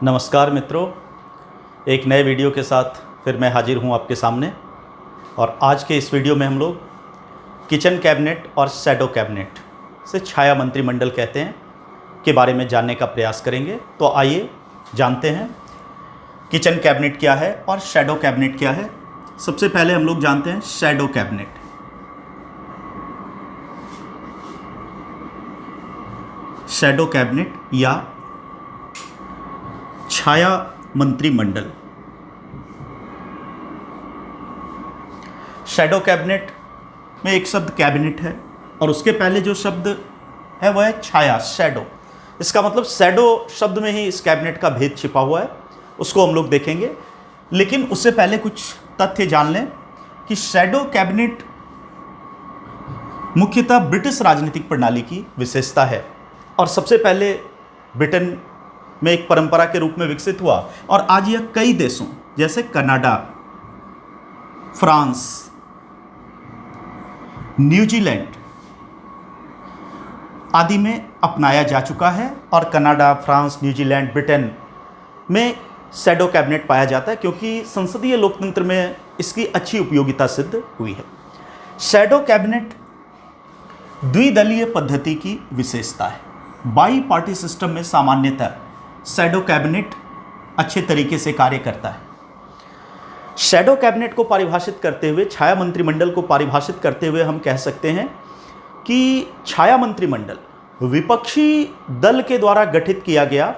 नमस्कार मित्रों, एक नए वीडियो के साथ फिर मैं हाजिर हूं आपके सामने। और आज के इस वीडियो में हम लोग किचन कैबिनेट और शैडो कैबिनेट से छाया मंत्रिमंडल कहते हैं के बारे में जानने का प्रयास करेंगे। तो आइए जानते हैं किचन कैबिनेट क्या है और शैडो कैबिनेट क्या है। सबसे पहले हम लोग जानते हैं शैडो कैबिनेट। शैडो कैबिनेट या छाया मंत्रिमंडल। शैडो कैबिनेट में एक शब्द कैबिनेट है और उसके पहले जो शब्द है वह है छाया, शैडो। इसका मतलब शैडो शब्द में ही इस कैबिनेट का भेद छिपा हुआ है, उसको हम लोग देखेंगे। लेकिन उससे पहले कुछ तथ्य जान लें कि शैडो कैबिनेट मुख्यतः ब्रिटिश राजनीतिक प्रणाली की विशेषता है और सबसे पहले ब्रिटेन में एक परंपरा के रूप में विकसित हुआ और आज यह कई देशों जैसे कनाडा, फ्रांस, न्यूजीलैंड आदि में अपनाया जा चुका है। और कनाडा, फ्रांस, न्यूजीलैंड, ब्रिटेन में शैडो कैबिनेट पाया जाता है क्योंकि संसदीय लोकतंत्र में इसकी अच्छी उपयोगिता सिद्ध हुई है। शैडो कैबिनेट द्विदलीय पद्धति की विशेषता है। बाई पार्टी सिस्टम में सामान्यतः शैडो कैबिनेट अच्छे तरीके से कार्य करता है। शैडो कैबिनेट को परिभाषित करते हुए, छाया मंत्रिमंडल को परिभाषित करते हुए हम कह सकते हैं कि छाया मंत्रिमंडल विपक्षी दल के द्वारा गठित किया गया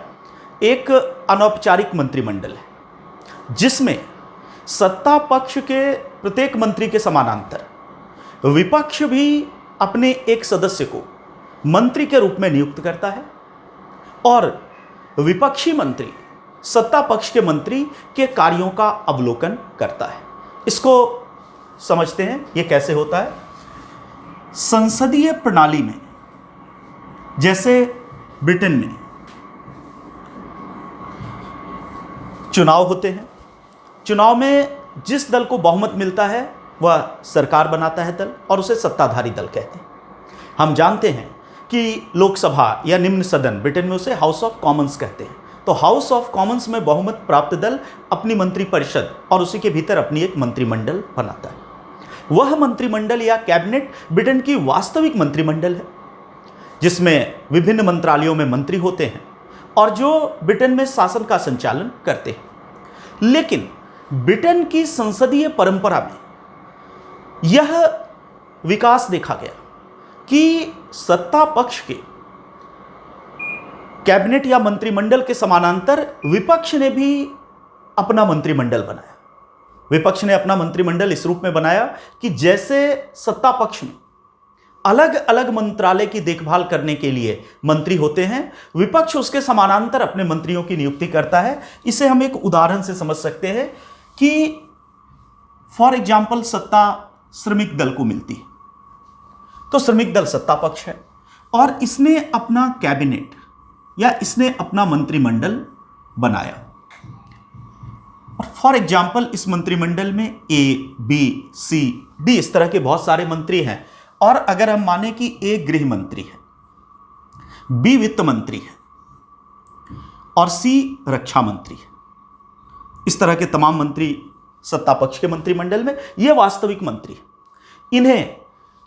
एक अनौपचारिक मंत्रिमंडल है जिसमें सत्ता पक्ष के प्रत्येक मंत्री के समानांतर विपक्ष भी अपने एक सदस्य को मंत्री के रूप में नियुक्त करता है और विपक्षी मंत्री सत्ता पक्ष के मंत्री के कार्यों का अवलोकन करता है। इसको समझते हैं ये कैसे होता है। संसदीय प्रणाली में जैसे ब्रिटेन में चुनाव होते हैं, चुनाव में जिस दल को बहुमत मिलता है वह सरकार बनाता है दल और उसे सत्ताधारी दल कहते हैं। हम जानते हैं कि लोकसभा या निम्न सदन, ब्रिटेन में उसे हाउस ऑफ कॉमन्स कहते हैं। तो हाउस ऑफ कॉमन्स में बहुमत प्राप्त दल अपनी मंत्रिपरिषद और उसी के भीतर अपनी एक मंत्रिमंडल बनाता है। वह मंत्रिमंडल या कैबिनेट ब्रिटेन की वास्तविक मंत्रिमंडल है जिसमें विभिन्न मंत्रालयों में मंत्री होते हैं और जो ब्रिटेन में शासन का संचालन करते हैं। लेकिन ब्रिटेन की संसदीय परंपरा में यह विकास देखा गया कि सत्ता पक्ष के कैबिनेट या मंत्रिमंडल के समानांतर विपक्ष ने भी अपना मंत्रिमंडल बनाया। विपक्ष ने अपना मंत्रिमंडल इस रूप में बनाया कि जैसे सत्ता पक्ष में अलग अलग मंत्रालय की देखभाल करने के लिए मंत्री होते हैं, विपक्ष उसके समानांतर अपने मंत्रियों की नियुक्ति करता है। इसे हम एक उदाहरण से समझ सकते हैं कि फॉर एग्जाम्पल सत्ता श्रमिक दल को मिलती है तो श्रमिक दल सत्ता पक्ष है और इसने अपना कैबिनेट या इसने अपना मंत्रिमंडल बनाया। और फॉर एग्जाम्पल इस मंत्रिमंडल में ए, बी, सी, डी इस तरह के बहुत सारे मंत्री हैं। और अगर हम माने कि ए गृह मंत्री है, बी वित्त मंत्री है और सी रक्षा मंत्री है, इस तरह के तमाम मंत्री सत्ता पक्ष के मंत्रिमंडल में ये वास्तविक मंत्री हैं। इन्हें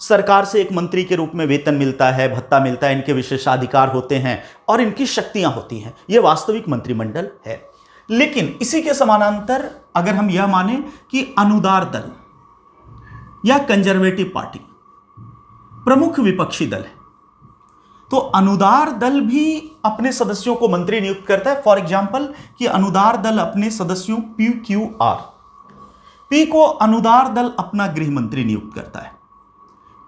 सरकार से एक मंत्री के रूप में वेतन मिलता है, भत्ता मिलता है, इनके विशेषाधिकार होते हैं और इनकी शक्तियां होती हैं। यह वास्तविक मंत्रिमंडल है। लेकिन इसी के समानांतर अगर हम यह माने कि अनुदार दल या कंजर्वेटिव पार्टी प्रमुख विपक्षी दल है तो अनुदार दल भी अपने सदस्यों को मंत्री नियुक्त करता है। फॉर एग्जाम्पल कि अनुदार दल अपने सदस्यों पी को अनुदार दल अपना गृह मंत्री नियुक्त करता है,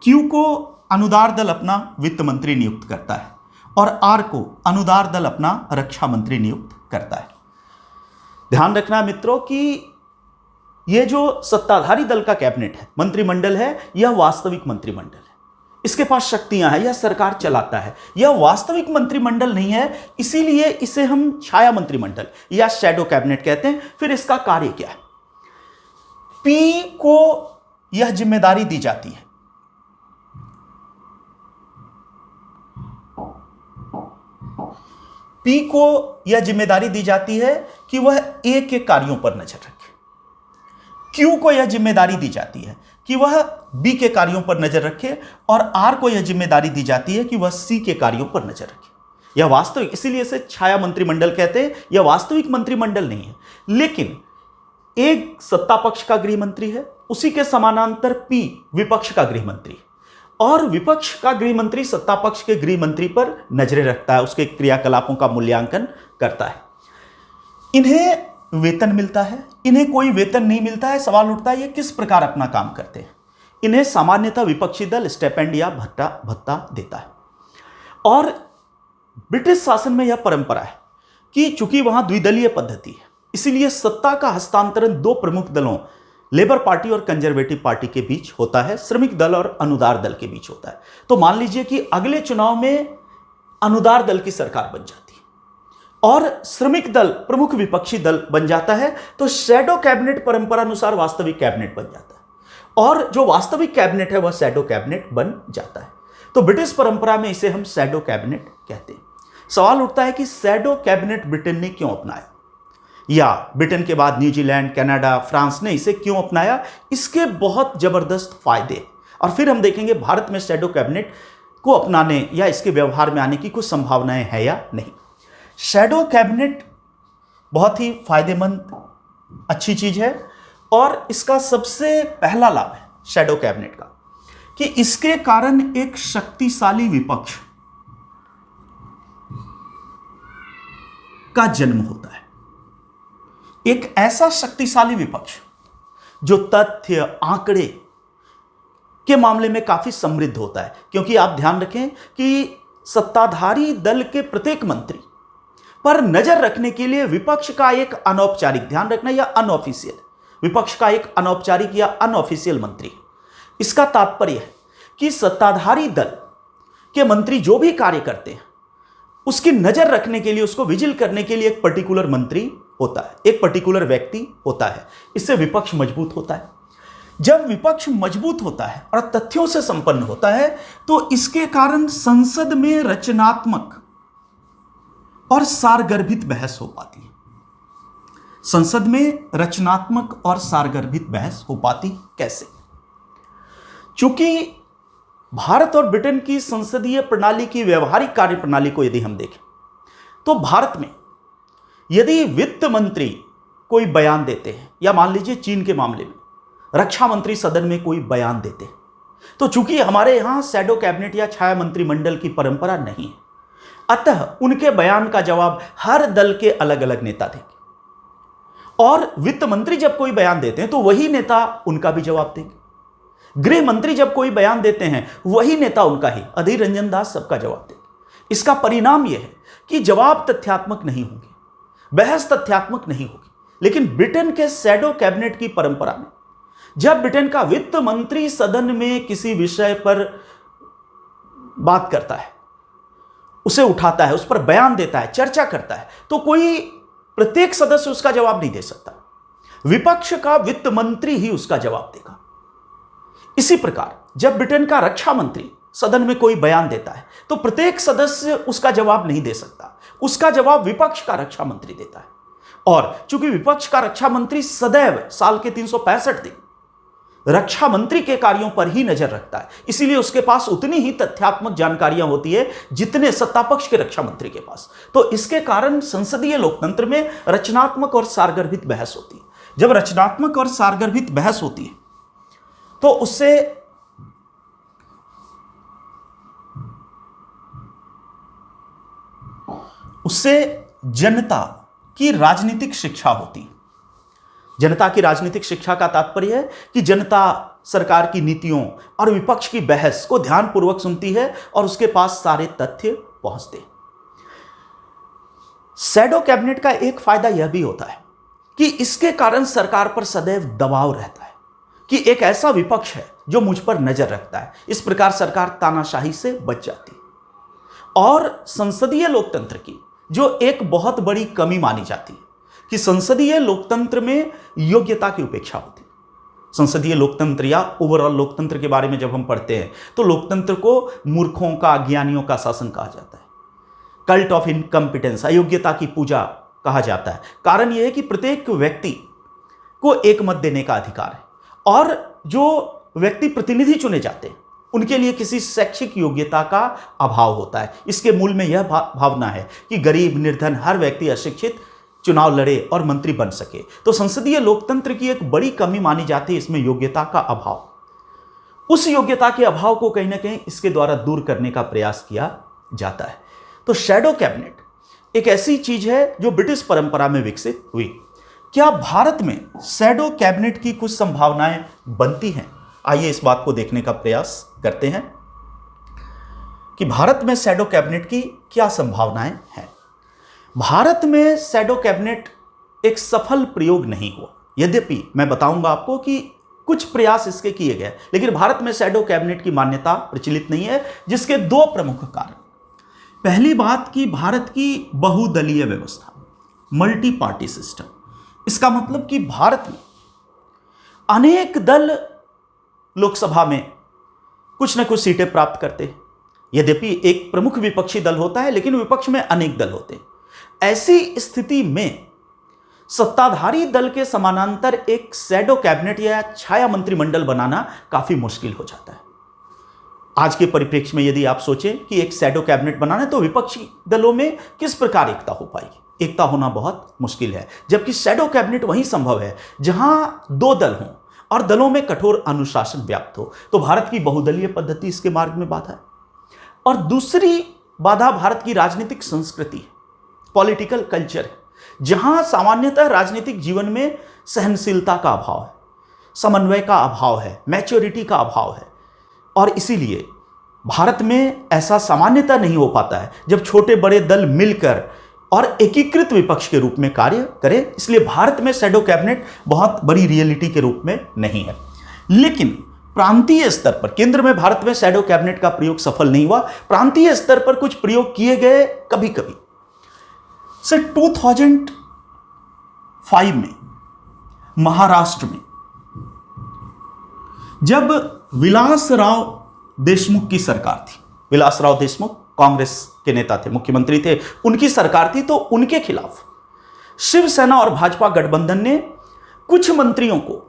क्यू को अनुदार दल अपना वित्त मंत्री नियुक्त करता है और आर को अनुदार दल अपना रक्षा मंत्री नियुक्त करता है। ध्यान रखना मित्रों कि यह जो सत्ताधारी दल का कैबिनेट है, मंत्रिमंडल है, यह वास्तविक मंत्रिमंडल है। इसके पास शक्तियां हैं, यह सरकार चलाता है। यह वास्तविक मंत्रिमंडल नहीं है, इसीलिए इसे हम छाया मंत्रिमंडल या शैडो कैबिनेट कहते हैं। फिर इसका कार्य क्या है? पी को यह जिम्मेदारी दी जाती है पी को यह जिम्मेदारी दी जाती है कि वह ए के कार्यों पर नजर रखे। क्यू को यह जिम्मेदारी दी जाती है कि वह बी के कार्यों पर नजर रखे, और आर को यह जिम्मेदारी दी जाती है कि वह सी के कार्यों पर नजर रखे। यह वास्तविक, इसीलिए इसे छाया मंत्रिमंडल कहते हैं। यह वास्तविक मंत्रिमंडल नहीं है, लेकिन एक सत्ता पक्ष का गृह मंत्री है, उसी के समानांतर पी विपक्ष का गृह मंत्री, और विपक्ष का गृह मंत्री सत्ता पक्ष के गृह मंत्री पर नजरें रखता है, उसके क्रियाकलापों का मूल्यांकन करता है। इन्हें वेतन मिलता है, इन्हें कोई वेतन नहीं मिलता है। सवाल उठता है ये किस प्रकार अपना काम करते हैं। इन्हें सामान्यतः विपक्षी दल स्टेपेंड या भत्ता देता है। और ब्रिटिश शासन में यह परंपरा है कि चूंकि वहां द्विदलीय पद्धति है, इसीलिए सत्ता का हस्तांतरण दो प्रमुख दलों लेबर पार्टी और कंजर्वेटिव पार्टी के बीच होता है, श्रमिक दल और अनुदार दल के बीच होता है। तो मान लीजिए कि अगले चुनाव में अनुदार दल की सरकार बन जाती है और श्रमिक दल प्रमुख विपक्षी दल बन जाता है, तो शैडो कैबिनेट परंपरा अनुसार वास्तविक कैबिनेट बन जाता है, और जो वास्तविक कैबिनेट है वह शैडो कैबिनेट बन जाता है। तो ब्रिटिश परंपरा में इसे हम शैडो कैबिनेट कहते हैं। सवाल उठता है कि शैडो कैबिनेट ब्रिटेन ने क्यों अपनाया, या ब्रिटेन के बाद न्यूजीलैंड, कनाडा, फ्रांस ने इसे क्यों अपनाया। इसके बहुत जबरदस्त फायदे, और फिर हम देखेंगे भारत में शैडो कैबिनेट को अपनाने या इसके व्यवहार में आने की कुछ संभावनाएं हैं या नहीं। शैडो कैबिनेट बहुत ही फायदेमंद अच्छी चीज है, और इसका सबसे पहला लाभ है शैडो कैबिनेट का कि इसके कारण एक शक्तिशाली विपक्ष का जन्म होता है। एक ऐसा शक्तिशाली विपक्ष जो तथ्य, आंकड़े के मामले में काफी समृद्ध होता है, क्योंकि आप ध्यान रखें कि सत्ताधारी दल के प्रत्येक मंत्री पर नजर रखने के लिए विपक्ष का एक अनौपचारिक, ध्यान रखना, या अनऑफिशियल, विपक्ष का एक अनौपचारिक या अनऑफिशियल मंत्री। इसका तात्पर्य है कि सत्ताधारी दल के मंत्री जो भी कार्य करते हैं उसकी नजर रखने के लिए, उसको विजिल करने के लिए एक पर्टिकुलर मंत्री होता है, एक पर्टिकुलर व्यक्ति होता है। इससे विपक्ष मजबूत होता है। जब विपक्ष मजबूत होता है और तथ्यों से संपन्न होता है, तो इसके कारण संसद में रचनात्मक और सारगर्भित बहस हो पाती है। संसद में रचनात्मक और सारगर्भित बहस हो पाती कैसे? चूंकि भारत और ब्रिटेन की संसदीय प्रणाली की व्यवहारिक कार्य प्रणाली को यदि हम देखें, तो भारत में यदि वित्त मंत्री कोई बयान देते हैं, या मान लीजिए चीन के मामले में रक्षा मंत्री सदन में कोई बयान देते हैं, तो चूंकि हमारे यहां शैडो कैबिनेट या छाया मंत्रिमंडल की परंपरा नहीं है, अतः उनके बयान का जवाब हर दल के अलग अलग नेता देंगे। और वित्त मंत्री जब कोई बयान देते हैं तो वही नेता उनका भी जवाब देंगे। गृह मंत्री जब कोई बयान देते हैं वही नेता उनका ही, अधीर रंजन दास, सबका जवाब देंगे। इसका परिणाम यह है कि जवाब तथ्यात्मक नहीं होंगे, बहस तथ्यात्मक नहीं होगी। लेकिन ब्रिटेन के शैडो कैबिनेट की परंपरा में जब ब्रिटेन का वित्त मंत्री सदन में किसी विषय पर बात करता है, उसे उठाता है, उस पर बयान देता है, चर्चा करता है, तो कोई प्रत्येक सदस्य उसका जवाब नहीं दे सकता। विपक्ष का वित्त मंत्री ही उसका जवाब देगा। इसी प्रकार जब ब्रिटेन का रक्षा मंत्री सदन में कोई बयान देता है, तो प्रत्येक सदस्य उसका जवाब नहीं दे सकता, उसका जवाब विपक्ष का रक्षा मंत्री देता है। और चूंकि विपक्ष का रक्षा मंत्री सदैव साल के 365 दिन रक्षा मंत्री के कार्यों पर ही नजर रखता है, इसीलिए उसके पास उतनी ही तथ्यात्मक जानकारियां होती है जितने सत्ता पक्ष के रक्षा मंत्री के पास। तो इसके कारण संसदीय लोकतंत्र में रचनात्मक और सारगर्भित बहस होती है। जब रचनात्मक और सारगर्भित बहस होती है तो उससे जनता की राजनीतिक शिक्षा होती है। जनता की राजनीतिक शिक्षा का तात्पर्य है कि जनता सरकार की नीतियों और विपक्ष की बहस को ध्यानपूर्वक सुनती है और उसके पास सारे तथ्य पहुंचते हैं। शैडो कैबिनेट का एक फायदा यह भी होता है कि इसके कारण सरकार पर सदैव दबाव रहता है कि एक ऐसा विपक्ष है जो मुझ पर नजर रखता है। इस प्रकार सरकार तानाशाही से बच जाती है। और संसदीय लोकतंत्र की जो एक बहुत बड़ी कमी मानी जाती है कि संसदीय लोकतंत्र में योग्यता की उपेक्षा होती है। संसदीय लोकतंत्र या ओवरऑल लोकतंत्र के बारे में जब हम पढ़ते हैं तो लोकतंत्र को मूर्खों का, अज्ञानियों का शासन कहा जाता है। कल्ट ऑफ इनकम्पिटेंस, अयोग्यता की पूजा कहा जाता है। कारण यह है कि प्रत्येक व्यक्ति को एक मत देने का अधिकार है और जो व्यक्ति प्रतिनिधि चुने जाते हैं उनके लिए किसी शैक्षिक योग्यता का अभाव होता है। इसके मूल में यह भावना है कि गरीब निर्धन हर व्यक्ति अशिक्षित चुनाव लड़े और मंत्री बन सके। तो संसदीय लोकतंत्र की एक बड़ी कमी मानी जाती है इसमें योग्यता का अभाव। उस योग्यता के अभाव को कहीं ना कहीं इसके द्वारा दूर करने का प्रयास किया जाता है। तो शैडो कैबिनेट एक ऐसी चीज है जो ब्रिटिश परंपरा में विकसित हुई। क्या भारत में शैडो कैबिनेट की कुछ संभावनाएं बनती हैं? आइए इस बात को देखने का प्रयास करते हैं कि भारत में शैडो कैबिनेट की क्या संभावनाएं हैं। भारत में शैडो कैबिनेट एक सफल प्रयोग नहीं हुआ, यद्यपि मैं बताऊंगा आपको कि कुछ प्रयास इसके किए गए, लेकिन भारत में शैडो कैबिनेट की मान्यता प्रचलित नहीं है, जिसके दो प्रमुख कारण। पहली बात कि भारत की बहुदलीय व्यवस्था, मल्टी पार्टी सिस्टम। इसका मतलब कि भारत में अनेक दल लोकसभा में कुछ न कुछ सीटें प्राप्त करते हैं। यद्यपि एक प्रमुख विपक्षी दल होता है, लेकिन विपक्ष में अनेक दल होते हैं। ऐसी स्थिति में सत्ताधारी दल के समानांतर एक शैडो कैबिनेट या छाया मंत्रिमंडल बनाना काफी मुश्किल हो जाता है। आज के परिप्रेक्ष्य में यदि आप सोचें कि एक शैडो कैबिनेट बनाना है तो विपक्षी दलों में किस प्रकार एकता हो पाएगी? एकता होना बहुत मुश्किल है, जबकि शैडो कैबिनेट वही संभव है जहां दो दल हों और दलों में कठोर अनुशासन व्याप्त हो। तो भारत की बहुदलीय पद्धति इसके मार्ग में बाधा है। और दूसरी बाधा भारत की राजनीतिक संस्कृति है, पॉलिटिकल कल्चर है, जहां सामान्यतः राजनीतिक जीवन में सहनशीलता का अभाव है, समन्वय का अभाव है, मैच्योरिटी का अभाव है। और इसीलिए भारत में ऐसा सामान्यतः नहीं हो पाता है जब छोटे बड़े दल मिलकर और एकीकृत विपक्ष के रूप में कार्य करें। इसलिए भारत में शैडो कैबिनेट बहुत बड़ी रियलिटी के रूप में नहीं है। लेकिन प्रांतीय स्तर पर, केंद्र में भारत में शैडो कैबिनेट का प्रयोग सफल नहीं हुआ, प्रांतीय स्तर पर कुछ प्रयोग किए गए कभी कभी। से 2005 में महाराष्ट्र में जब विलासराव देशमुख की सरकार थी, विलासराव देशमुख कांग्रेस के नेता थे, मुख्यमंत्री थे, उनकी सरकार थी, तो उनके खिलाफ शिवसेना और भाजपा गठबंधन ने कुछ मंत्रियों को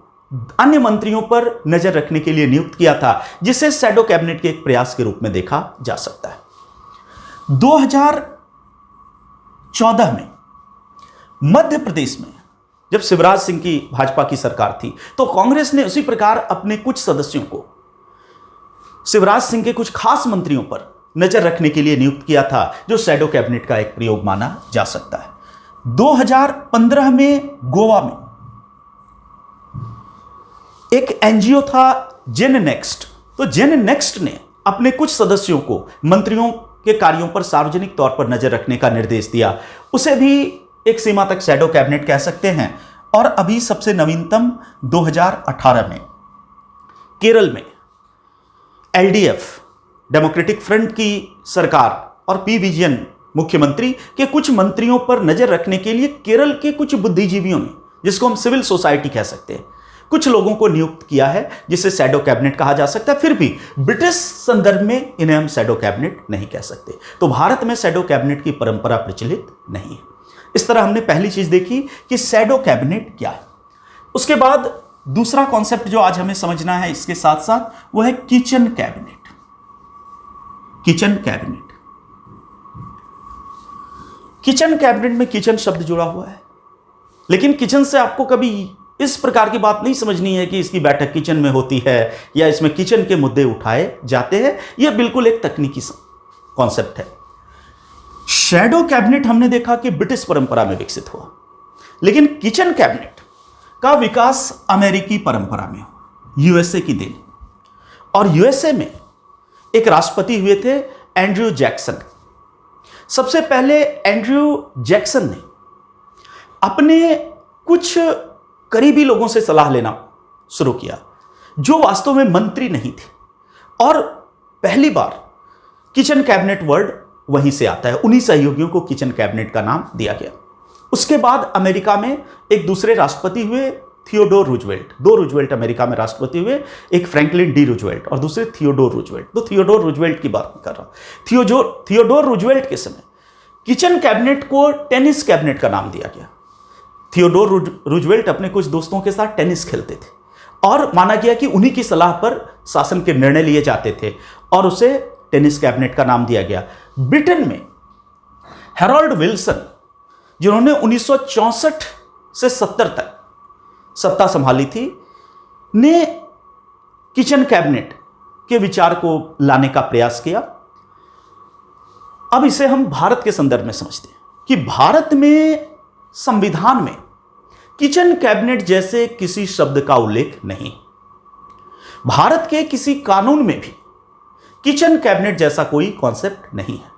अन्य मंत्रियों पर नजर रखने के लिए नियुक्त किया था, जिसे शैडो कैबिनेट के एक प्रयास के रूप में देखा जा सकता है। 2014 में मध्य प्रदेश में जब शिवराज सिंह की भाजपा की सरकार थी, तो कांग्रेस ने उसी प्रकार अपने कुछ सदस्यों को शिवराज सिंह के कुछ खास मंत्रियों पर नजर रखने के लिए नियुक्त किया था, जो शैडो कैबिनेट का एक प्रयोग माना जा सकता है। 2015 में गोवा में एक एनजीओ था जेन नेक्स्ट। तो जेन नेक्स्ट ने अपने कुछ सदस्यों को मंत्रियों के कार्यों पर सार्वजनिक तौर पर नजर रखने का निर्देश दिया। उसे भी एक सीमा तक शैडो कैबिनेट कह सकते हैं। और अभी सबसे नवीनतम 2018 में केरल में एलडीएफ, डेमोक्रेटिक फ्रंट की सरकार और पी विजयन मुख्यमंत्री के कुछ मंत्रियों पर नजर रखने के लिए केरल के कुछ बुद्धिजीवियों ने, जिसको हम सिविल सोसाइटी कह सकते हैं, कुछ लोगों को नियुक्त किया है, जिसे शैडो कैबिनेट कहा जा सकता है। फिर भी ब्रिटिश संदर्भ में इन्हें हम शैडो कैबिनेट नहीं कह सकते। तो भारत में शैडो कैबिनेट की परंपरा प्रचलित नहीं है। इस तरह हमने पहली चीज देखी कि शैडो कैबिनेट क्या है। उसके बाद दूसरा कॉन्सेप्ट जो आज हमें समझना है इसके साथ साथ, वो है kitchen cabinet. Kitchen cabinet, kitchen cabinet में किचन शब्द जुड़ा हुआ है, लेकिन किचन से आपको कभी इस प्रकार की बात नहीं समझनी है कि इसकी बैठक किचन में होती है या इसमें किचन के मुद्दे उठाए जाते हैं। यह बिल्कुल एक तकनीकी कॉन्सेप्ट है। शैडो कैबिनेट हमने देखा कि ब्रिटिश परंपरा में विकसित हुआ, लेकिन किचन कैबिनेट का विकास अमेरिकी परंपरा में हुआ, यूएसए की देन। और यूएसए में एक राष्ट्रपति हुए थे एंड्रयू जैक्सन। सबसे पहले एंड्रयू जैक्सन ने अपने कुछ करीबी लोगों से सलाह लेना शुरू किया, जो वास्तव में मंत्री नहीं थे। और पहली बार किचन कैबिनेट वर्ड वहीं से आता है, उन्हीं सहयोगियों को किचन कैबिनेट का नाम दिया गया। उसके बाद अमेरिका में एक दूसरे राष्ट्रपति हुए, थियोडोर रूजवेल्ट। दो रूजवेल्ट अमेरिका में राष्ट्रपति हुए, एक फ्रैंकलिन डी रूजवेल्ट और दूसरे थियोडोर रूजवेल्ट। तो थियोडोर रूजवेल्ट की बात कर रहा हूं। थियोडोर रूजवेल्ट के समय किचन कैबिनेट को टेनिस कैबिनेट का नाम दिया गया। थियोडोर रूजवेल्ट अपने कुछ दोस्तों के साथ टेनिस खेलते थे और माना गया कि उन्हीं की सलाह पर शासन के निर्णय लिए जाते थे और उसे टेनिस कैबिनेट का नाम दिया गया। ब्रिटेन में हैरोल्ड विल्सन, जिन्होंने 1964 से 70 तक सत्ता संभाली थी, ने किचन कैबिनेट के विचार को लाने का प्रयास किया। अब इसे हम भारत के संदर्भ में समझते हैं कि भारत में संविधान में किचन कैबिनेट जैसे किसी शब्द का उल्लेख नहीं। भारत के किसी कानून में भी किचन कैबिनेट जैसा कोई कॉन्सेप्ट नहीं है।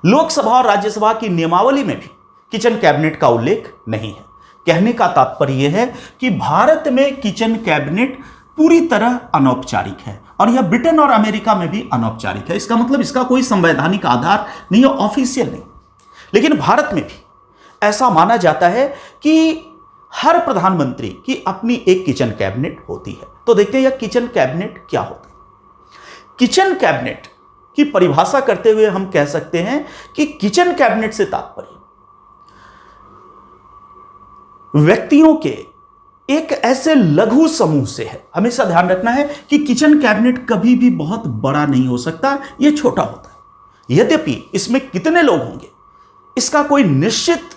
लोकसभा और राज्यसभा की नियमावली में भी किचन कैबिनेट का उल्लेख नहीं है। कहने का तात्पर्य यह है कि भारत में किचन कैबिनेट पूरी तरह अनौपचारिक है और यह ब्रिटेन और अमेरिका में भी अनौपचारिक है। इसका मतलब इसका कोई संवैधानिक आधार नहीं है, ऑफिशियल नहीं। लेकिन भारत में भी ऐसा माना जाता है कि हर प्रधानमंत्री की अपनी एक किचन कैबिनेट होती है। तो देखते हैं यह किचन कैबिनेट क्या होता है। किचन कैबिनेट की परिभाषा करते हुए हम कह सकते हैं कि किचन कैबिनेट से तात्पर्य व्यक्तियों के एक ऐसे लघु समूह से है। हमेशा ध्यान रखना है कि किचन कैबिनेट कभी भी बहुत बड़ा नहीं हो सकता, यह छोटा होता है। यद्यपि इसमें कितने लोग होंगे इसका कोई निश्चित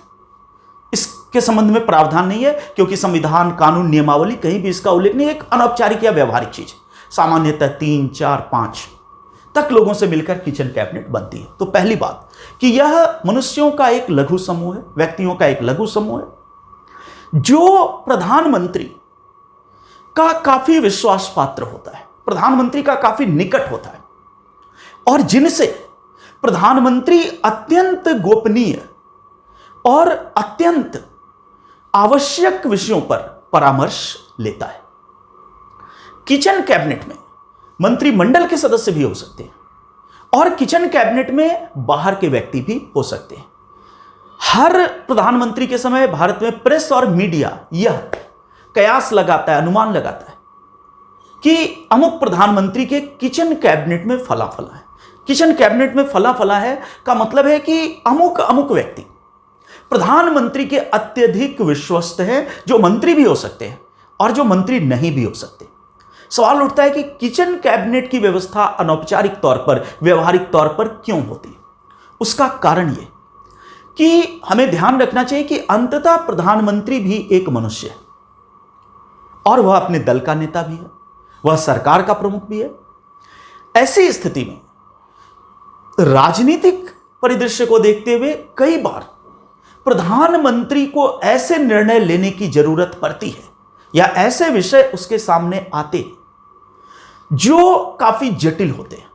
इसके संबंध में प्रावधान नहीं है, क्योंकि संविधान, कानून, नियमावली कहीं भी इसका उल्लेख नहीं है। एक अनौपचारिक या व्यवहारिक चीज है। सामान्यतः 3, 4, 5 तक लोगों से मिलकर किचन कैबिनेट बनती है। तो पहली बात कि यह मनुष्यों का एक लघु समूह है, व्यक्तियों का एक लघु समूह है जो प्रधानमंत्री का काफी विश्वास पात्र होता है, प्रधानमंत्री का काफी निकट होता है और जिनसे प्रधानमंत्री अत्यंत गोपनीय और अत्यंत आवश्यक विषयों पर परामर्श लेता है। किचन कैबिनेट में मंत्रिमंडल के सदस्य भी हो सकते हैं और किचन कैबिनेट में बाहर के व्यक्ति भी हो सकते हैं। हर प्रधानमंत्री के समय भारत में प्रेस और मीडिया यह कयास लगाता है, अनुमान लगाता है कि अमुक प्रधानमंत्री के किचन कैबिनेट में फला फला है। किचन कैबिनेट में फला फला है का मतलब है कि अमुक अमुक व्यक्ति प्रधानमंत्री के अत्यधिक विश्वस्त हैं, जो मंत्री भी हो सकते हैं और जो मंत्री नहीं भी हो सकते। सवाल उठता है कि किचन कैबिनेट की व्यवस्था अनौपचारिक तौर पर, व्यवहारिक तौर पर क्यों होती है? उसका कारण यह कि हमें ध्यान रखना चाहिए कि अंततः प्रधानमंत्री भी एक मनुष्य है और वह अपने दल का नेता भी है, वह सरकार का प्रमुख भी है। ऐसी स्थिति में राजनीतिक परिदृश्य को देखते हुए कई बार प्रधानमंत्री को ऐसे निर्णय लेने की जरूरत पड़ती है या ऐसे विषय उसके सामने आते हैं जो काफी जटिल होते हैं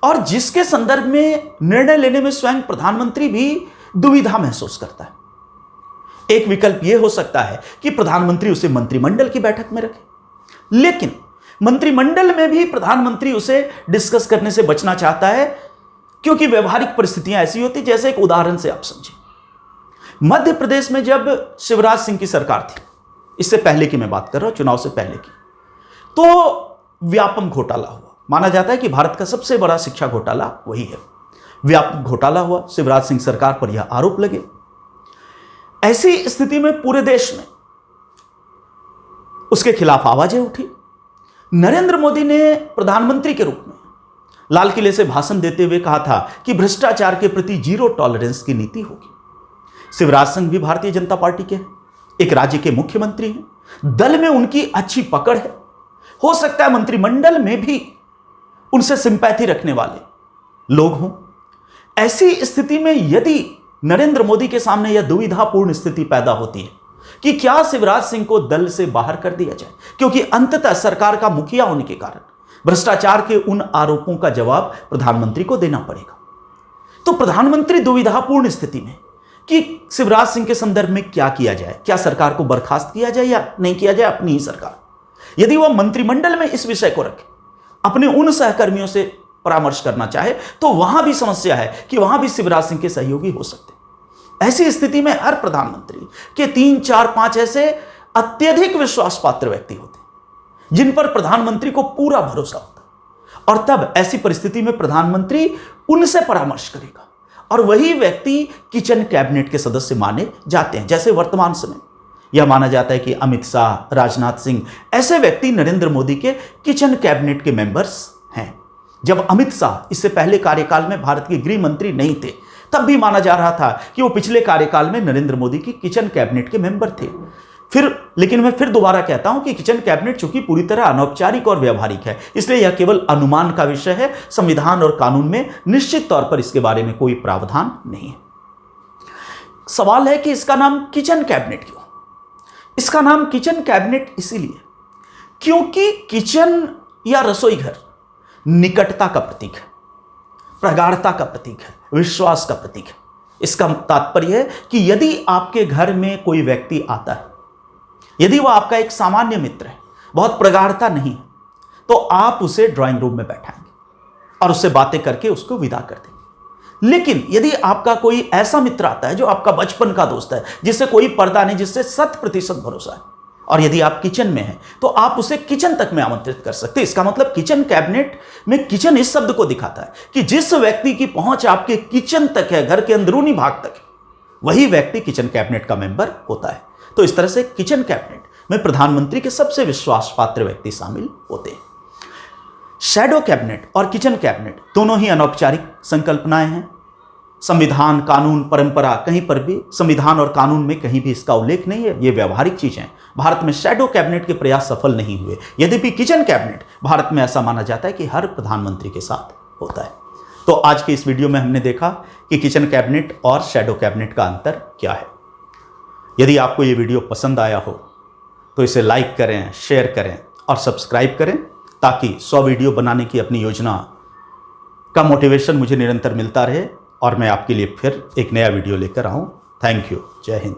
और जिसके संदर्भ में निर्णय लेने में स्वयं प्रधानमंत्री भी दुविधा महसूस करता है। एक विकल्प यह हो सकता है कि प्रधानमंत्री उसे मंत्रिमंडल की बैठक में रखे, लेकिन मंत्रिमंडल में भी प्रधानमंत्री उसे डिस्कस करने से बचना चाहता है क्योंकि व्यवहारिक परिस्थितियां ऐसी होती। जैसे एक उदाहरण से आप समझें, मध्य प्रदेश में जब शिवराज सिंह की सरकार थी, इससे पहले की मैं बात कर रहा हूं, चुनाव से पहले की, तो व्यापम घोटाला हुआ। माना जाता है कि भारत का सबसे बड़ा शिक्षा घोटाला वही है। व्यापक घोटाला हुआ, शिवराज सिंह सरकार पर यह आरोप लगे। ऐसी स्थिति में पूरे देश में उसके खिलाफ आवाजें उठी। नरेंद्र मोदी ने प्रधानमंत्री के रूप में लाल किले से भाषण देते हुए कहा था कि भ्रष्टाचार के प्रति जीरो टॉलरेंस की नीति होगी। शिवराज सिंह भी भारतीय जनता पार्टी के हैं, एक राज्य के मुख्यमंत्री हैं, दल में उनकी अच्छी पकड़ है। हो सकता है मंत्रिमंडल में भी उनसे सिंपैथी रखने वाले लोग हों। ऐसी स्थिति में यदि नरेंद्र मोदी के सामने यह दुविधापूर्ण स्थिति पैदा होती है कि क्या शिवराज सिंह को दल से बाहर कर दिया जाए, क्योंकि अंततः सरकार का मुखिया होने के कारण भ्रष्टाचार के उन आरोपों का जवाब प्रधानमंत्री को देना पड़ेगा। तो प्रधानमंत्री दुविधापूर्ण स्थिति में कि शिवराज सिंह के संदर्भ में क्या किया जाए, क्या सरकार को बर्खास्त किया जाए या नहीं किया जाए, अपनी ही सरकार। यदि वह मंत्रिमंडल में इस विषय को रखे, अपने उन सहकर्मियों से परामर्श करना चाहे, तो वहां भी समस्या है कि वहां भी शिवराज सिंह के सहयोगी हो सकते। ऐसी स्थिति में हर प्रधानमंत्री के 3, 4, 5 ऐसे अत्यधिक विश्वास पात्र व्यक्ति होते हैं जिन पर प्रधानमंत्री को पूरा भरोसा होता है, और तब ऐसी परिस्थिति में प्रधानमंत्री उनसे परामर्श करेगा और वही व्यक्ति किचन कैबिनेट के सदस्य माने जाते हैं। जैसे वर्तमान समय यह माना जाता है कि अमित शाह, राजनाथ सिंह ऐसे व्यक्ति नरेंद्र मोदी के किचन कैबिनेट के मेंबर्स हैं। जब अमित शाह इससे पहले कार्यकाल में भारत के गृह मंत्री नहीं थे, तब भी माना जा रहा था कि वो पिछले कार्यकाल में नरेंद्र मोदी की किचन कैबिनेट के मेंबर थे। लेकिन मैं फिर दोबारा कहता हूं कि किचन कैबिनेट चूंकि पूरी तरह अनौपचारिक और व्यवहारिक है, इसलिए यह केवल अनुमान का विषय है। संविधान और कानून में निश्चित तौर पर इसके बारे में कोई प्रावधान नहीं है। सवाल है कि इसका नाम किचन कैबिनेट क्यों? इसका नाम किचन कैबिनेट इसीलिए क्योंकि किचन या रसोई घर निकटता का प्रतीक है, प्रगाढ़ता का प्रतीक है, विश्वास का प्रतीक है। इसका तात्पर्य है कि यदि आपके घर में कोई व्यक्ति आता है, यदि वह आपका एक सामान्य मित्र है, बहुत प्रगाढ़ता नहीं है, तो आप उसे ड्राइंग रूम में बैठाएंगे और उससे बातें करके उसको विदा कर देंगे। लेकिन यदि आपका कोई ऐसा मित्र आता है जो आपका बचपन का दोस्त है, जिससे कोई पर्दा नहीं, जिससे 100% भरोसा है, और यदि आप किचन में हैं तो आप उसे किचन तक में आमंत्रित कर सकते हैं। इसका मतलब किचन कैबिनेट में किचन इस शब्द को दिखाता है कि जिस व्यक्ति की पहुंच आपके किचन तक है, घर के अंदरूनी भाग तक है, वही व्यक्ति किचन कैबिनेट का मेंबर होता है। तो इस तरह से किचन कैबिनेट में प्रधानमंत्री के सबसे विश्वास पात्र व्यक्ति शामिल होते हैं। शैडो कैबिनेट और किचन कैबिनेट दोनों ही अनौपचारिक संकल्पनाएं हैं। संविधान, कानून, परंपरा, कहीं पर भी संविधान और कानून में कहीं भी इसका उल्लेख नहीं है। ये व्यवहारिक चीजें। भारत में शैडो कैबिनेट के प्रयास सफल नहीं हुए। यद्यपि किचन कैबिनेट भारत में ऐसा माना जाता है कि हर प्रधानमंत्री के साथ होता है। तो आज के इस वीडियो में हमने देखा कि किचन कैबिनेट और शैडो कैबिनेट का अंतर क्या है। यदि आपको ये वीडियो पसंद आया हो तो इसे लाइक करें, शेयर करें और सब्सक्राइब करें, ताकि 100 वीडियो बनाने की अपनी योजना का मोटिवेशन मुझे निरंतर मिलता रहे और मैं आपके लिए फिर एक नया वीडियो लेकर आऊं। Thank you. जय हिंद।